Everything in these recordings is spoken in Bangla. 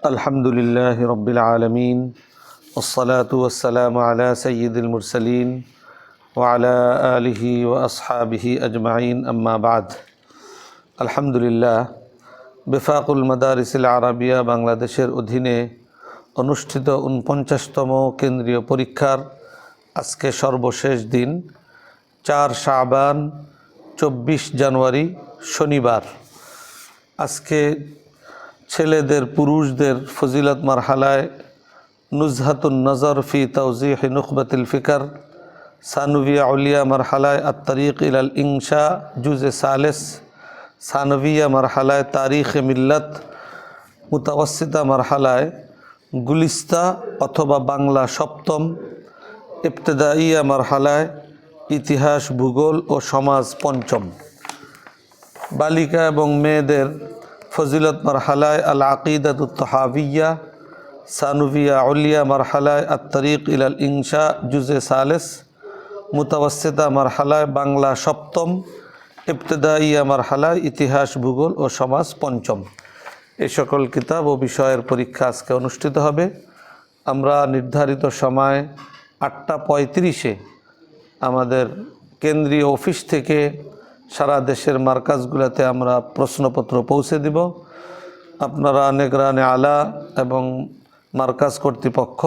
আলহামদুলিল্লাহি রাব্বিল আলামিন ওয়াসসালাতু ওয়াসসালামু আলা সাইয়্যিদিল মুরসালিন ওয়া আলা আলিহি ওয়া আসহাবিহি আজমাইন আম্মা বাদ। আলহামদুলিল্লাহ, বেফাকুল মাদারিসিল আরাবিয়া বাংলাদেশের অধীনে অনুষ্ঠিত ৪৯তম কেন্দ্রীয় পরীক্ষার আজকে সর্বশেষ দিন ৪ শাবান ২৪ জানুয়ারি শনিবার। আজকে ছেলেদের পুরুষদের ফজিলত মারহালায় নুজহাতুন নজর ফি তাওজিহ নুখবাতিল ফিকর, সানভিয়া উলিয়া মারহালায় আত-তারিক ইলাল ইনশা জুজে সালেস, সানভিয়া মারহালায় তারিখ মিল্লত, মুতাওয়াসিতা মারহালায় গুলিস্তা অথবা বাংলা সপ্তম, ইবতেদাইয়া মারহালায় ইতিহাস ভূগোল ও সমাজ পঞ্চম। বালিকা এবং মেয়েদের ফজিলত মারহালায় আল আকিদাতুত তাহাবিয়া, সানুভিয়া উলিয়া মারহালায় আত-তারিক ইলাল ইনশা জুজে সালেস, মুতাওয়াসিতা মারহালায় বাংলা সপ্তম, ইবতেদাইয়া মারহালায় ইতিহাস ভূগোল ও সমাজ পঞ্চম। এই সকল কিতাব ও বিষয়ের পরীক্ষা আজকে অনুষ্ঠিত হবে। আমরা নির্ধারিত সময় ৮টা ৩৫-এ আমাদের কেন্দ্রীয় অফিস থেকে সারা দেশের মার্কাজগুলোতে আমরা প্রশ্নপত্র পৌঁছে দিব। আপনারা নেগরানে আলা এবং মার্কাজ কর্তৃপক্ষ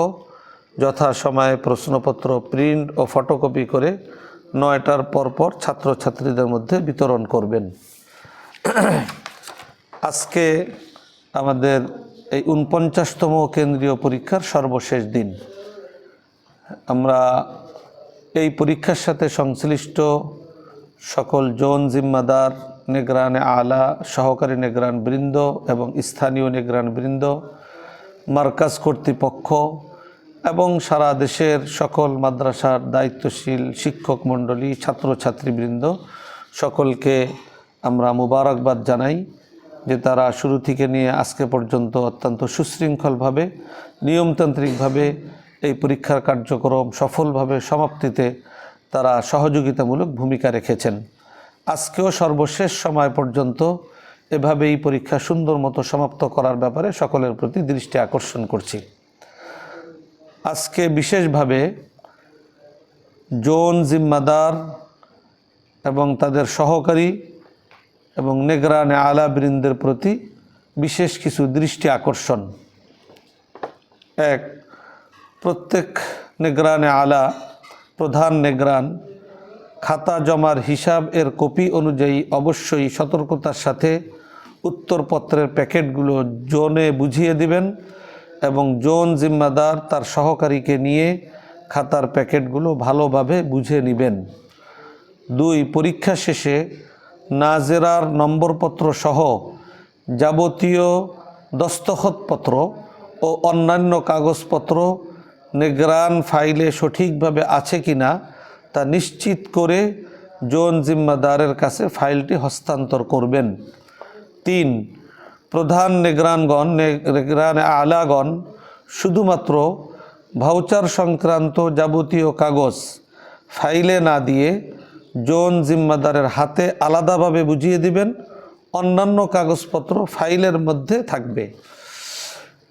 যথাসময়ে প্রশ্নপত্র প্রিন্ট ও ফটোকপি করে ৯টার পরপর ছাত্রছাত্রীদের মধ্যে বিতরণ করবেন। আজকে আমাদের এই ৪৯তম কেন্দ্রীয় পরীক্ষার সর্বশেষ দিন। আমরা এই পরীক্ষার সাথে সংশ্লিষ্ট সকল জোন জিম্মাদার, নেগরানে আলা, সহকারী নেগরান বৃন্দ এবং স্থানীয় নেগরান বৃন্দ, মার্কাজ কর্তৃপক্ষ এবং সারা দেশের সকল মাদ্রাসার দায়িত্বশীল শিক্ষক মণ্ডলী, ছাত্রছাত্রীবৃন্দ সকলকে আমরা মুবারকবাদ জানাই যে তারা শুরু থেকে নিয়ে আজকে পর্যন্ত অত্যন্ত সুশৃঙ্খলভাবে, নিয়মতান্ত্রিকভাবে এই পরীক্ষার কার্যক্রম সফলভাবে সমাপ্তিতে তারা সহযোগিতামূলক ভূমিকা রেখেছেন। আজকেও সর্বশেষ সময় পর্যন্ত এভাবে এই পরীক্ষা সুন্দর মতো সমাপ্ত করার ব্যাপারে সকলের প্রতি দৃষ্টি আকর্ষণ করছি। আজকে বিশেষভাবে জোন জিম্মাদার এবং তাদের সহকারী এবং নেগরানে আলা বৃন্দের প্রতি বিশেষ কিছু দৃষ্টি আকর্ষণ। এক, প্রত্যেক নেগরানে আলা, প্রধান নেগরান খাতা জমার হিসাব এর কপি অনুযায়ী অবশ্যই সতর্কতার সাথে উত্তরপত্রের প্যাকেটগুলো জোনে বুঝিয়ে দিবেন এবং জোন জিম্মাদার তার সহকারীকে নিয়ে খাতার প্যাকেটগুলো ভালোভাবে বুঝে নেবেন। ২, পরীক্ষা শেষে নাজেরার নম্বরপত্র সহ যাবতীয় দস্তখতপত্র ও অন্যান্য কাগজপত্র নেগরান ফাইলে সঠিকভাবে আছে কিনা তা নিশ্চিত করে জোন জিম্মাদারের কাছে ফাইলটি হস্তান্তর করবেন। ৩, প্রধান নেগরানগণ, নেগরানে আলাগণ শুধুমাত্র ভাউচার সংক্রান্ত যাবতীয় কাগজ ফাইলে না দিয়ে জোন জিম্মাদারের হাতে আলাদাভাবে বুঝিয়ে দিবেন, অন্যান্য কাগজপত্র ফাইলের মধ্যে থাকবে।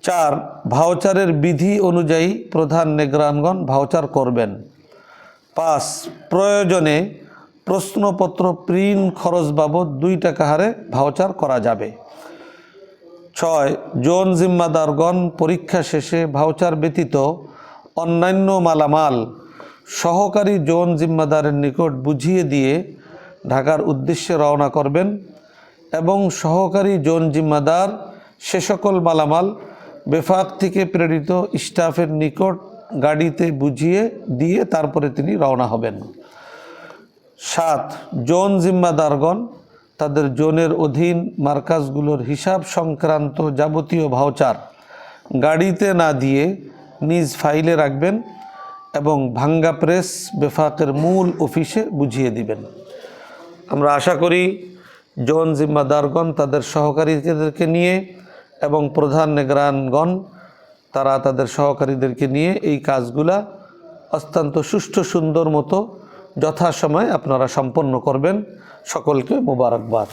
৪, ভাউচারের বিধি অনুযায়ী প্রধান নেগরানগণ ভাউচার করবেন। ৫, প্রয়োজনে প্রশ্নপত্র প্রিন্ট খরচ বাবদ ২ টাকা হারে ভাউচার করা যাবে। ৬, জোন জিম্মাদারগণ পরীক্ষা শেষে ভাউচার ব্যতীত অন্যান্য মালামাল সহকারী জোন জিম্মাদারের নিকট বুঝিয়ে দিয়ে ঢাকার উদ্দেশ্যে রওনা করবেন এবং সহকারী জোন জিম্মাদার সে সকল মালামাল বেফাক থেকে প্রেরিত স্টাফের নিকট গাড়িতে বুঝিয়ে দিয়ে তারপরে তিনি রওনা হবেন। ৭, জোন জিম্মাদারগণ তাদের জোনের অধীন মার্কাজগুলোর হিসাব সংক্রান্ত যাবতীয় ভাউচার গাড়িতে না দিয়ে নিজ ফাইলে রাখবেন এবং ভাঙ্গা প্রেস বেফাকের মূল অফিসে বুঝিয়ে দিবেন। আমরা আশা করি জোন জিম্মাদারগণ তাদের সহকারীদেরকে নিয়ে এবং প্রধান নেগরানগণ তারা তাদের সহকারীদেরকে নিয়ে এই কাজগুলা অত্যন্ত সুষ্ঠু সুন্দর মতো যথাসময়ে আপনারা সম্পন্ন করবেন। সকলকে মোবারকবাদ।